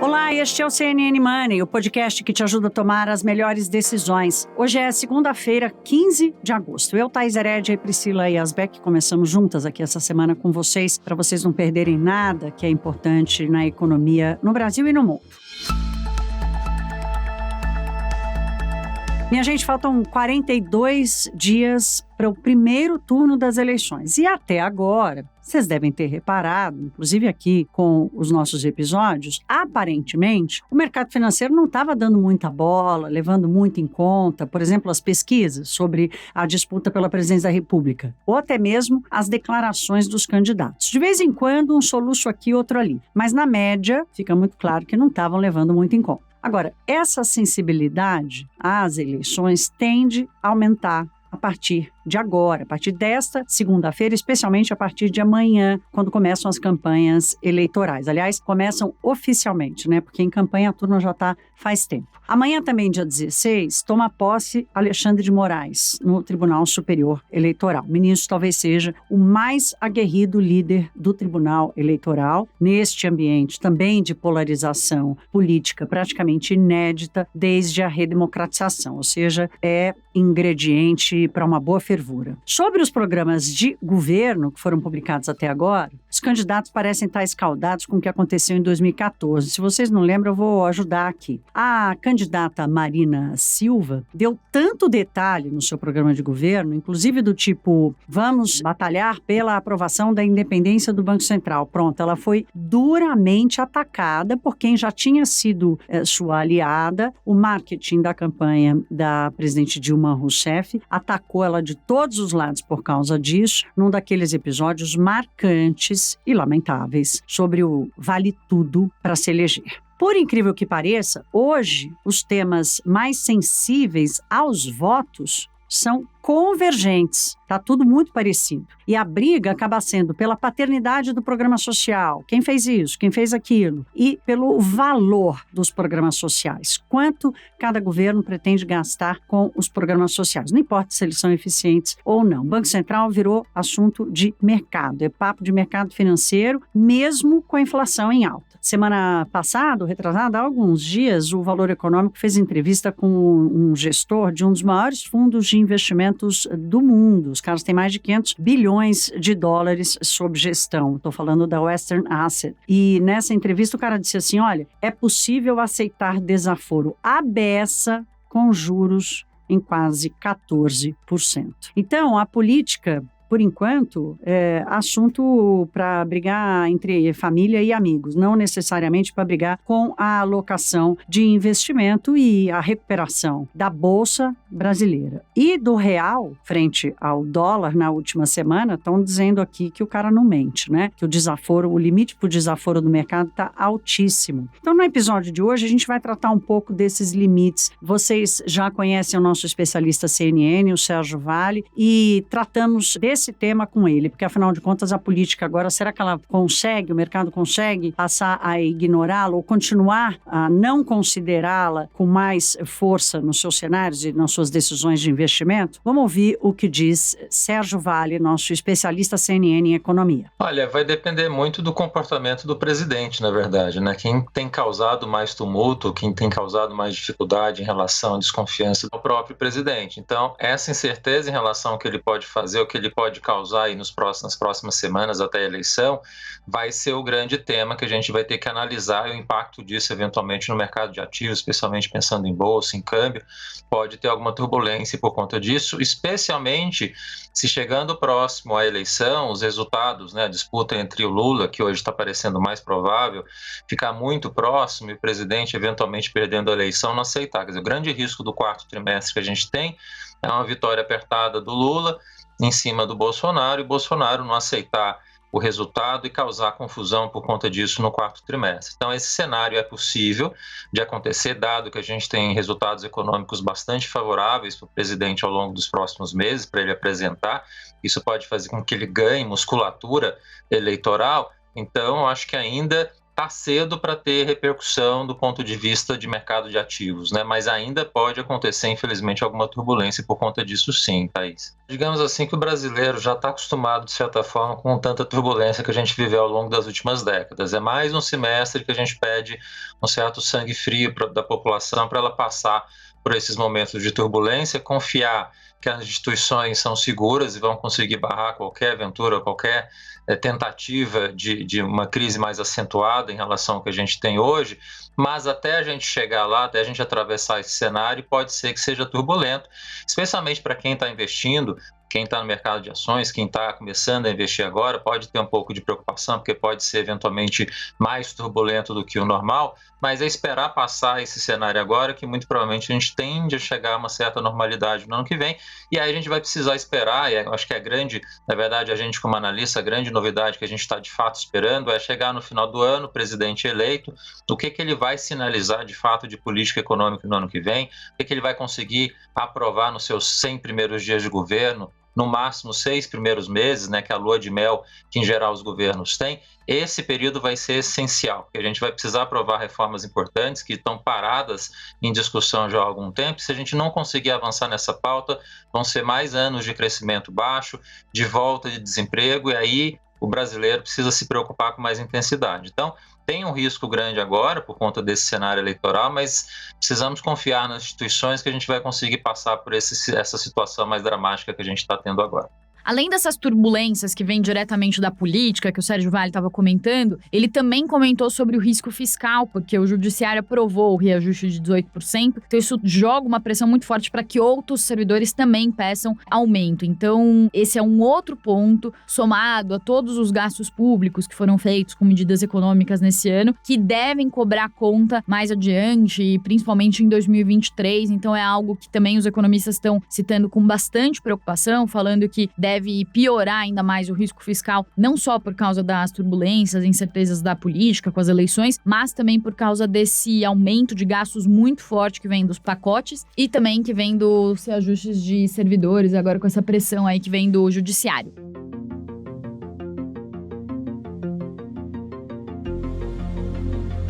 Olá, este é o CNN Money, o podcast que te ajuda a tomar as melhores decisões. Hoje é segunda-feira, 15 de agosto. Eu, Thaís Herédia e Priscila Yasbeck começamos juntas aqui essa semana com vocês, para vocês não perderem nada que é importante na economia no Brasil e no mundo. Minha gente, faltam 42 dias para o primeiro turno das eleições. E até agora, vocês devem ter reparado, inclusive aqui com os nossos episódios, aparentemente, o mercado financeiro não estava dando muita bola, levando muito em conta, por exemplo, as pesquisas sobre a disputa pela presidência da República, ou até mesmo as declarações dos candidatos. De vez em quando, um soluço aqui, outro ali. Mas, na média, fica muito claro que não estavam levando muito em conta. Agora, essa sensibilidade às eleições tende a aumentar a partir de agora, a partir desta segunda-feira, especialmente a partir de amanhã, quando começam as campanhas eleitorais. Aliás, começam oficialmente, né? Porque em campanha a turma já está faz tempo. Amanhã também, dia 16, toma posse Alexandre de Moraes no Tribunal Superior Eleitoral. O ministro talvez seja o mais aguerrido líder do Tribunal Eleitoral, neste ambiente também de polarização política praticamente inédita desde a redemocratização, ou seja, é ingrediente para uma boa fervura. Sobre os programas de governo que foram publicados até agora, os candidatos parecem estar escaldados com o que aconteceu em 2014. Se vocês não lembram, eu vou ajudar aqui. A candidata Marina Silva deu tanto detalhe no seu programa de governo, inclusive do tipo, vamos batalhar pela aprovação da independência do Banco Central. Pronto, ela foi duramente atacada por quem já tinha sido sua aliada. O marketing da campanha da presidente Dilma Rousseff atacou ela de todos os lados por causa disso, num daqueles episódios marcantes e lamentáveis sobre o vale tudo para se eleger. Por incrível que pareça, hoje os temas mais sensíveis aos votos são convergentes. Está tudo muito parecido. E a briga acaba sendo pela paternidade do programa social. Quem fez isso? Quem fez aquilo? E pelo valor dos programas sociais. Quanto cada governo pretende gastar com os programas sociais. Não importa se eles são eficientes ou não. O Banco Central virou assunto de mercado. É papo de mercado financeiro, mesmo com a inflação em alta. Semana passada, retrasada, há alguns dias, o Valor Econômico fez entrevista com um gestor de um dos maiores fundos de investimentos do mundo. Os caras têm mais de 500 bilhões de dólares sob gestão. Estou falando da Western Asset. E nessa entrevista o cara disse assim, olha, é possível aceitar desaforo à beça com juros em quase 14%. Então, a política, por enquanto, é assunto para brigar entre família e amigos, não necessariamente para brigar com a alocação de investimento e a recuperação da Bolsa brasileira. E do real, frente ao dólar, na última semana, estão dizendo aqui que o cara não mente, né? Que o desaforo, o limite para o desaforo do mercado está altíssimo. Então, no episódio de hoje, a gente vai tratar um pouco desses limites. Vocês já conhecem o nosso especialista CNN, o Sérgio Vale, e tratamos desse tema com ele, porque afinal de contas a política agora, será que ela consegue, o mercado consegue passar a ignorá-la ou continuar a não considerá-la com mais força nos seus cenários e nas suas decisões de investimento? Vamos ouvir o que diz Sérgio Vale, nosso especialista CNN em economia. Olha, vai depender muito do comportamento do presidente, na verdade, né? Quem tem causado mais tumulto, quem tem causado mais dificuldade em relação à desconfiança do próprio presidente. Então, essa incerteza em relação ao que ele pode fazer, o que ele pode causar aí nas próximas semanas até a eleição, vai ser o grande tema que a gente vai ter que analisar, e o impacto disso eventualmente no mercado de ativos, especialmente pensando em bolsa, em câmbio, pode ter alguma turbulência por conta disso, especialmente se chegando próximo à eleição, os resultados, né, a disputa entre o Lula, que hoje está parecendo mais provável, ficar muito próximo e o presidente eventualmente perdendo a eleição, não aceitar. Quer dizer, o grande risco do quarto trimestre que a gente tem é uma vitória apertada do Lula em cima do Bolsonaro, e Bolsonaro não aceitar o resultado e causar confusão por conta disso no quarto trimestre. Então, esse cenário é possível de acontecer, dado que a gente tem resultados econômicos bastante favoráveis para o presidente ao longo dos próximos meses, para ele apresentar. Isso pode fazer com que ele ganhe musculatura eleitoral. Então, eu acho que ainda Está cedo para ter repercussão do ponto de vista de mercado de ativos, né? Mas ainda pode acontecer, infelizmente, alguma turbulência por conta disso sim, Thaís. Digamos assim que o brasileiro já está acostumado, de certa forma, com tanta turbulência que a gente viveu ao longo das últimas décadas. É mais um semestre que a gente pede um certo sangue frio da população para ela passar por esses momentos de turbulência, confiar que as instituições são seguras e vão conseguir barrar qualquer aventura, qualquer tentativa de uma crise mais acentuada em relação ao que a gente tem hoje, mas até a gente chegar lá, até a gente atravessar esse cenário, pode ser que seja turbulento, especialmente para quem está investindo. Quem está no mercado de ações, quem está começando a investir agora, pode ter um pouco de preocupação, porque pode ser eventualmente mais turbulento do que o normal, mas é esperar passar esse cenário agora, que muito provavelmente a gente tende a chegar a uma certa normalidade no ano que vem, e aí a gente vai precisar esperar, e acho que na verdade a gente como analista, a grande novidade que a gente está de fato esperando é chegar no final do ano, o presidente eleito, o que ele vai sinalizar de fato de política econômica no ano que vem, o que ele vai conseguir aprovar nos seus 100 primeiros dias de governo, no máximo 6 primeiros meses, né, que é a lua de mel que em geral os governos têm. Esse período vai ser essencial, porque a gente vai precisar aprovar reformas importantes que estão paradas em discussão já há algum tempo. Se a gente não conseguir avançar nessa pauta, vão ser mais anos de crescimento baixo, de volta de desemprego, e aí o brasileiro precisa se preocupar com mais intensidade. Então, tem um risco grande agora por conta desse cenário eleitoral, mas precisamos confiar nas instituições que a gente vai conseguir passar por essa situação mais dramática que a gente está tendo agora. Além dessas turbulências que vêm diretamente da política, que o Sérgio Valli estava comentando, ele também comentou sobre o risco fiscal, porque o judiciário aprovou o reajuste de 18%, então isso joga uma pressão muito forte para que outros servidores também peçam aumento. Então, esse é um outro ponto, somado a todos os gastos públicos que foram feitos com medidas econômicas nesse ano, que devem cobrar conta mais adiante, principalmente em 2023. Então, é algo que também os economistas estão citando com bastante preocupação, falando que deve piorar ainda mais o risco fiscal, não só por causa das turbulências, incertezas da política com as eleições, mas também por causa desse aumento de gastos muito forte que vem dos pacotes e também que vem dos reajustes de servidores, agora com essa pressão aí que vem do judiciário.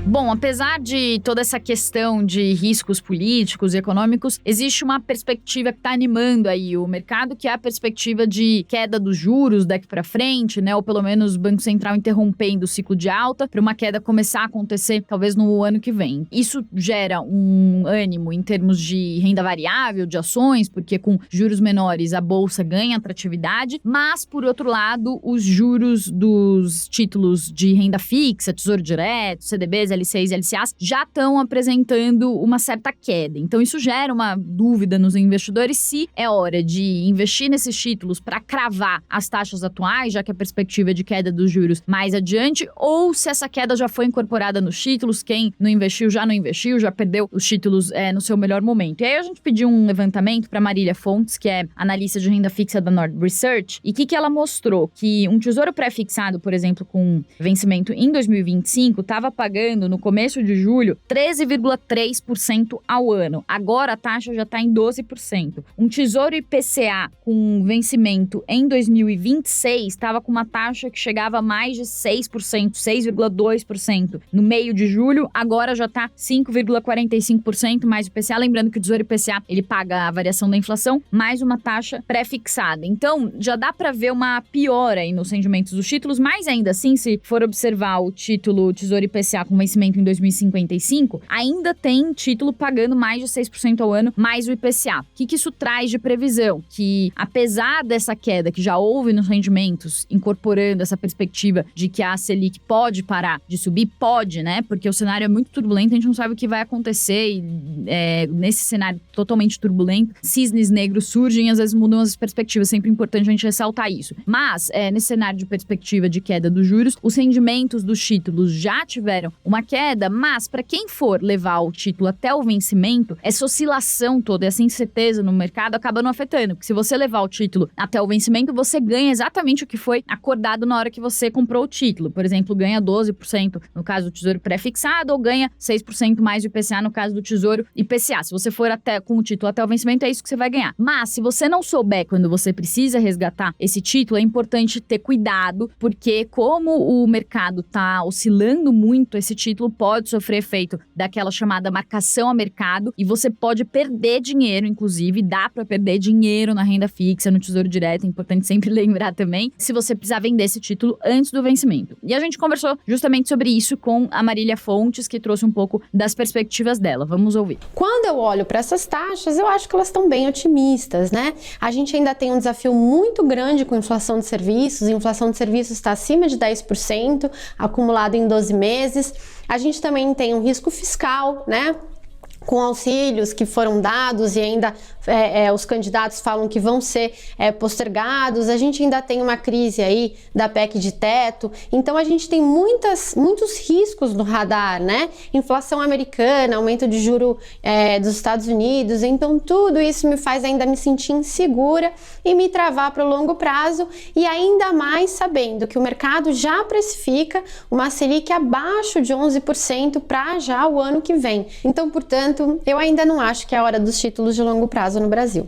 Bom, apesar de toda essa questão de riscos políticos e econômicos, existe uma perspectiva que está animando aí o mercado, que é a perspectiva de queda dos juros daqui para frente, né? Ou pelo menos o Banco Central interrompendo o ciclo de alta para uma queda começar a acontecer talvez no ano que vem. Isso gera um ânimo em termos de renda variável, de ações, porque com juros menores a bolsa ganha atratividade, mas por outro lado, os juros dos títulos de renda fixa, Tesouro Direto, CDBs, LCs e LCAs já estão apresentando uma certa queda. Então isso gera uma dúvida nos investidores se é hora de investir nesses títulos para cravar as taxas atuais, já que a perspectiva é de queda dos juros mais adiante, ou se essa queda já foi incorporada nos títulos, quem não investiu, já perdeu os títulos no seu melhor momento. E aí a gente pediu um levantamento para Marília Fontes, que é analista de renda fixa da Nord Research, e que ela mostrou que um tesouro pré-fixado, por exemplo, com vencimento em 2025, estava pagando no começo de julho 13,3% ao ano. Agora a taxa já está em 12%. Um tesouro IPCA com vencimento em 2026 estava com uma taxa que chegava a mais de 6%, 6,2% no meio de julho, agora já está 5,45% mais IPCA. Lembrando que o tesouro IPCA ele paga a variação da inflação mais uma taxa pré-fixada. Então já dá para ver uma piora aí nos rendimentos dos títulos, mas ainda assim, se for observar o título tesouro IPCA com vencimento em 2055, ainda tem título pagando mais de 6% ao ano, mais o IPCA. O que isso traz de previsão? Que apesar dessa queda que já houve nos rendimentos, incorporando essa perspectiva de que a Selic pode parar de subir, pode, né? Porque o cenário é muito turbulento, a gente não sabe o que vai acontecer e nesse cenário totalmente turbulento, cisnes negros surgem e às vezes mudam as perspectivas, sempre importante a gente ressaltar isso. Mas, nesse cenário de perspectiva de queda dos juros, os rendimentos dos títulos já tiveram uma queda, mas para quem for levar o título até o vencimento, essa oscilação toda, essa incerteza no mercado acaba não afetando, porque se você levar o título até o vencimento, você ganha exatamente o que foi acordado na hora que você comprou o título. Por exemplo, ganha 12% no caso do Tesouro pré-fixado ou ganha 6% mais de IPCA no caso do Tesouro IPCA. Se você for com o título até o vencimento, é isso que você vai ganhar. Mas se você não souber quando você precisa resgatar esse título, é importante ter cuidado, porque como o mercado está oscilando muito, esse título pode sofrer efeito daquela chamada marcação a mercado e você pode perder dinheiro, inclusive dá para perder dinheiro na renda fixa, no Tesouro Direto, é importante sempre lembrar também, se você precisar vender esse título antes do vencimento. E a gente conversou justamente sobre isso com a Marília Fontes, que trouxe um pouco das perspectivas dela. Vamos ouvir. Quando eu olho para essas taxas, eu acho que elas estão bem otimistas, né? A gente ainda tem um desafio muito grande com inflação de serviços. A inflação de serviços está acima de 10%, acumulado em 12 meses. A gente também tem um risco fiscal, né? Com auxílios que foram dados e ainda os candidatos falam que vão ser postergados. A gente ainda tem uma crise aí da PEC de teto. Então a gente tem muitos riscos no radar, né? Inflação americana, aumento de juro dos Estados Unidos. Então tudo isso me faz ainda me sentir insegura e me travar para o longo prazo, e ainda mais sabendo que o mercado já precifica uma Selic abaixo de 11% para já o ano que vem. Então, portanto, eu ainda não acho que é a hora dos títulos de longo prazo no Brasil.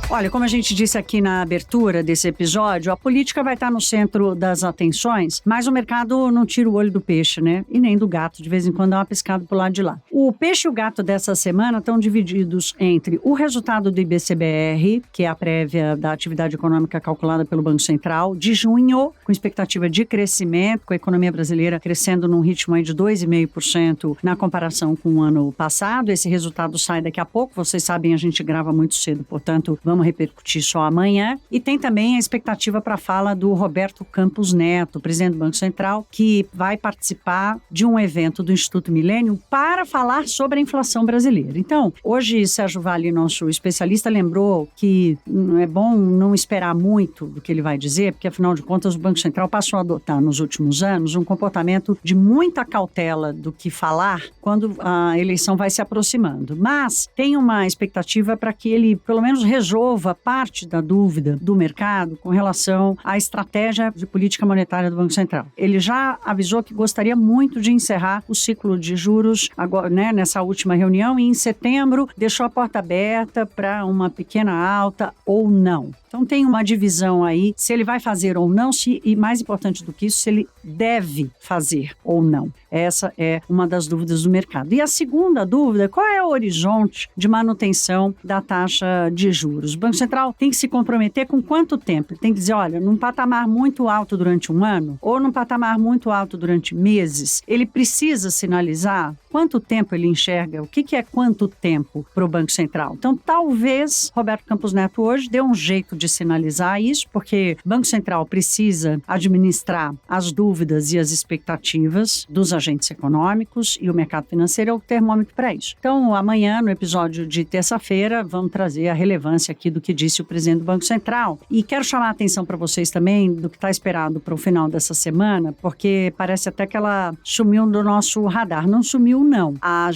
Olha, como a gente disse aqui na abertura desse episódio, a política vai estar no centro das atenções, mas o mercado não tira o olho do peixe, né? E nem do gato, de vez em quando dá uma piscada pro lado de lá. O peixe e o gato dessa semana estão divididos entre o resultado do IBCBR, que é a prévia da atividade econômica calculada pelo Banco Central, de junho, com expectativa de crescimento, com a economia brasileira crescendo num ritmo aí de 2,5% na comparação com o ano passado. Esse resultado sai daqui a pouco, vocês sabem, a gente grava muito cedo, portanto, vamos repercutir só amanhã. E tem também a expectativa para a fala do Roberto Campos Neto, presidente do Banco Central, que vai participar de um evento do Instituto Millennium para falar sobre a inflação brasileira. Então, hoje Sérgio Vale, nosso especialista, lembrou que é bom não esperar muito do que ele vai dizer, porque afinal de contas o Banco Central passou a adotar nos últimos anos um comportamento de muita cautela do que falar quando a eleição vai se aproximando. Mas tem uma expectativa para que ele pelo menos resolva parte da dúvida do mercado com relação à estratégia de política monetária do Banco Central. Ele já avisou que gostaria muito de encerrar o ciclo de juros agora, né, nessa última reunião, e em setembro deixou a porta aberta para uma pequena alta ou não. Então tem uma divisão aí, se ele vai fazer ou não, e mais importante do que isso, se ele deve fazer ou não. Essa é uma das dúvidas do mercado. E a segunda dúvida, qual é o horizonte de manutenção da taxa de juros? O Banco Central tem que se comprometer com quanto tempo? Ele tem que dizer, olha, num patamar muito alto durante um ano ou num patamar muito alto durante meses. Ele precisa sinalizar quanto tempo ele enxerga, o que é quanto tempo para o Banco Central. Então, talvez Roberto Campos Neto hoje dê um jeito de sinalizar isso, porque o Banco Central precisa administrar as dúvidas e as expectativas dos agentes econômicos, e o mercado financeiro é o termômetro para isso. Então, amanhã, no episódio de terça-feira, vamos trazer a relevância aqui do que disse o presidente do Banco Central. E quero chamar a atenção para vocês também do que está esperado para o final dessa semana, porque parece até que ela sumiu do nosso radar. Não sumiu, não. A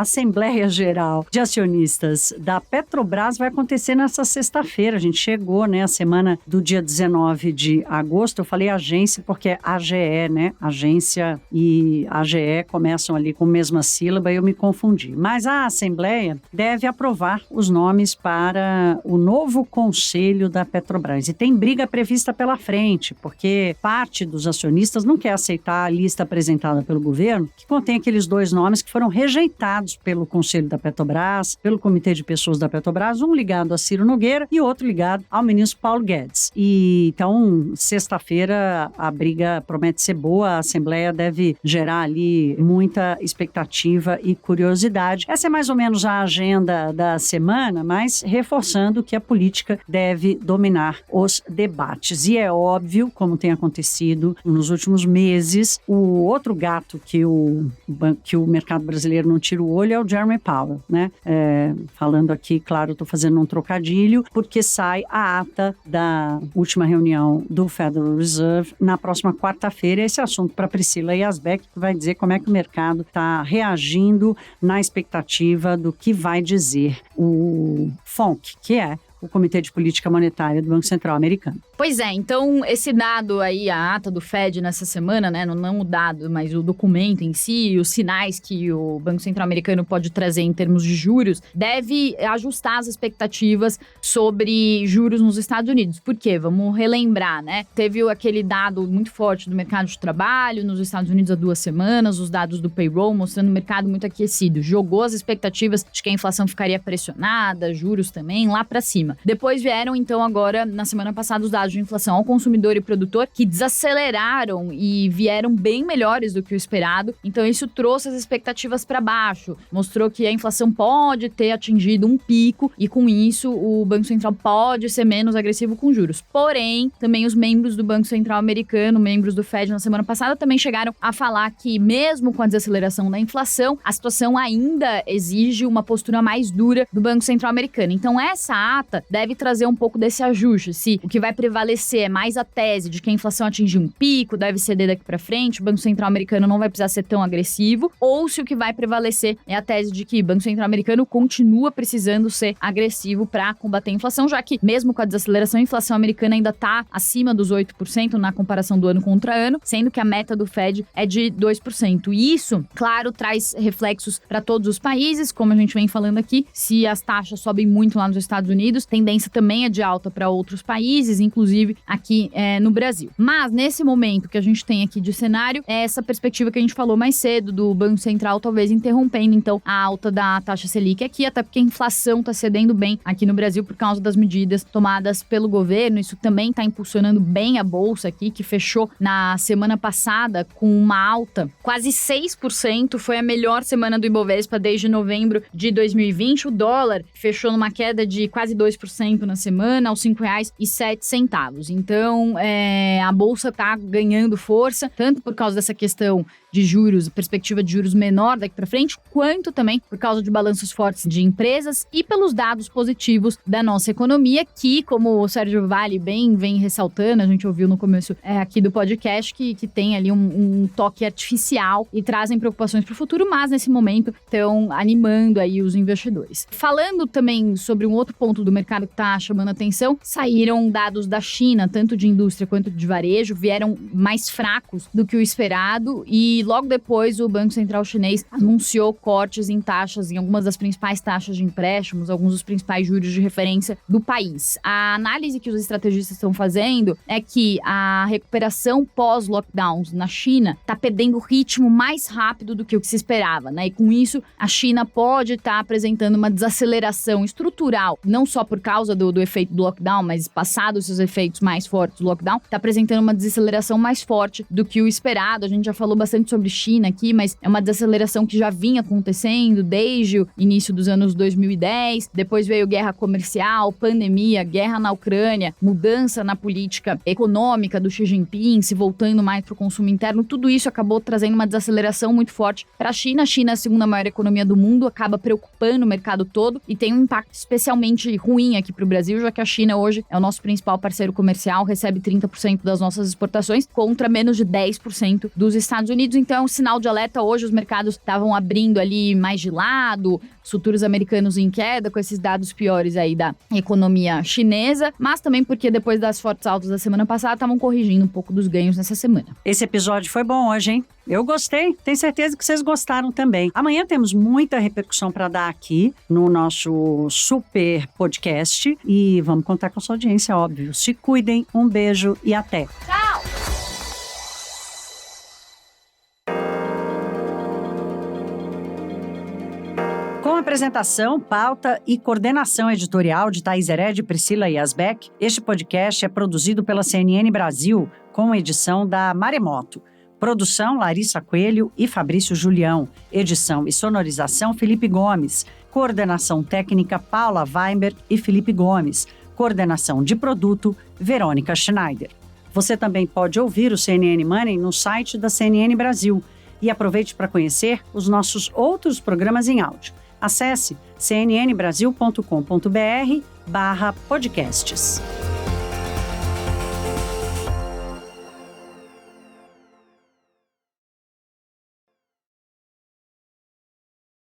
Assembleia Geral de Acionistas da Petrobras vai acontecer nessa sexta-feira. A gente chegou, né, a semana do dia 19 de agosto. Eu falei agência porque é AGE, né? Agência e AGE começam ali com a mesma sílaba e eu me confundi. Mas a Assembleia deve aprovar os nomes para o novo conselho da Petrobras. E tem briga prevista pela frente, porque parte dos acionistas não quer aceitar a lista apresentada pelo governo, que contém aqueles dois nomes que foram rejeitados pelo conselho da Petrobras, pelo comitê de pessoas da Petrobras, um ligado a Ciro Nogueira e outro ligado ao ministro Paulo Guedes. E então, sexta-feira, a briga promete ser boa, a Assembleia deve gerar ali muita expectativa e curiosidade. Essa é mais ou menos a agenda da semana, mas reforçando que a política deve dominar os debates. E é óbvio, como tem acontecido nos últimos meses, o outro gato que que o mercado brasileiro não tira o olho é o Jeremy Powell, né? Falando aqui, claro, estou fazendo um trocadilho, porque sai a ata da última reunião do Federal Reserve na próxima quarta-feira. Esse assunto para Priscila Yazbek, que vai dizer como é que o mercado está reagindo na expectativa do que vai dizer o FONC, que é o Comitê de Política Monetária do Banco Central Americano. Pois é, então esse dado aí, a ata do Fed nessa semana, né, não o dado, mas o documento em si, os sinais que o Banco Central Americano pode trazer em termos de juros, deve ajustar as expectativas sobre juros nos Estados Unidos. Por quê? Vamos relembrar, né? Teve aquele dado muito forte do mercado de trabalho nos Estados Unidos há 2 semanas, os dados do payroll mostrando o mercado muito aquecido. Jogou as expectativas de que a inflação ficaria pressionada, juros também, lá para cima. Depois vieram, então, agora, na semana passada, os dados de inflação ao consumidor e produtor que desaceleraram e vieram bem melhores do que o esperado. Então, isso trouxe as expectativas para baixo. Mostrou que a inflação pode ter atingido um pico e, com isso, o Banco Central pode ser menos agressivo com juros. Porém, também os membros do Banco Central americano, membros do Fed na semana passada, também chegaram a falar que, mesmo com a desaceleração da inflação, a situação ainda exige uma postura mais dura do Banco Central americano. Então, essa ata deve trazer um pouco desse ajuste. Se o que vai prevalecer é mais a tese de que a inflação atingiu um pico, deve ceder daqui para frente, o Banco Central americano não vai precisar ser tão agressivo, ou se o que vai prevalecer é a tese de que o Banco Central americano continua precisando ser agressivo para combater a inflação, já que mesmo com a desaceleração, a inflação americana ainda está acima dos 8% na comparação do ano contra ano, sendo que a meta do Fed é de 2%. E isso, claro, traz reflexos para todos os países, como a gente vem falando aqui. Se as taxas sobem muito lá nos Estados Unidos, tendência também é de alta para outros países, inclusive aqui no Brasil. Mas nesse momento que a gente tem aqui de cenário, é essa perspectiva que a gente falou mais cedo do Banco Central talvez interrompendo então a alta da taxa Selic aqui, até porque a inflação está cedendo bem aqui no Brasil por causa das medidas tomadas pelo governo. Isso também está impulsionando bem a bolsa aqui, que fechou na semana passada com uma alta quase 6%, foi a melhor semana do Ibovespa desde novembro de 2020. O dólar fechou numa queda de quase 2% na semana, aos R$ 5,07. Então, a bolsa está ganhando força, tanto por causa dessa questão de juros, perspectiva de juros menor daqui para frente, quanto também por causa de balanços fortes de empresas e pelos dados positivos da nossa economia, que, como o Sérgio Valli bem vem ressaltando, a gente ouviu no começo aqui do podcast, que tem ali um toque artificial e trazem preocupações para o futuro, mas nesse momento estão animando aí os investidores. Falando também sobre um outro ponto do mercado que está chamando a atenção, saíram dados da China, tanto de indústria quanto de varejo, vieram mais fracos do que o esperado e logo depois o Banco Central chinês anunciou cortes em taxas, em algumas das principais taxas de empréstimos, alguns dos principais juros de referência do país. A análise que os estrategistas estão fazendo é que a recuperação pós-lockdowns na China está perdendo o ritmo mais rápido do que o que se esperava, né? E com isso, a China pode estar apresentando uma desaceleração estrutural, não só por causa do efeito do lockdown, mas passados esses efeitos mais fortes do lockdown, está apresentando uma desaceleração mais forte do que o esperado. A gente já falou bastante sobre China aqui, mas é uma desaceleração que já vinha acontecendo desde o início dos anos 2010, depois veio guerra comercial, pandemia, guerra na Ucrânia, mudança na política econômica do Xi Jinping, se voltando mais para o consumo interno, tudo isso acabou trazendo uma desaceleração muito forte para a China. A China é a segunda maior economia do mundo, acaba preocupando o mercado todo e tem um impacto especialmente ruim aqui para o Brasil, já que a China hoje é o nosso principal parceiro comercial, recebe 30% das nossas exportações contra menos de 10% dos Estados Unidos. Então é um sinal de alerta. Hoje os mercados estavam abrindo ali mais de lado, os futuros americanos em queda com esses dados piores aí da economia chinesa, mas também porque depois das fortes altas da semana passada estavam corrigindo um pouco dos ganhos nessa semana. Esse episódio foi bom hoje, hein? Eu gostei, tenho certeza que vocês gostaram também. Amanhã temos muita repercussão para dar aqui no nosso super podcast e vamos contar com a sua audiência, óbvio. Se cuidem, um beijo e até. Tchau! Com apresentação, pauta e coordenação editorial de Thaís Hered e Priscila Yazbek, este podcast é produzido pela CNN Brasil, com edição da Maremoto. Produção, Larissa Coelho e Fabrício Julião. Edição e sonorização, Felipe Gomes. Coordenação técnica, Paula Weinberg e Felipe Gomes. Coordenação de produto, Verônica Schneider. Você também pode ouvir o CNN Money no site da CNN Brasil. E aproveite para conhecer os nossos outros programas em áudio. Acesse cnnbrasil.com.br/podcasts.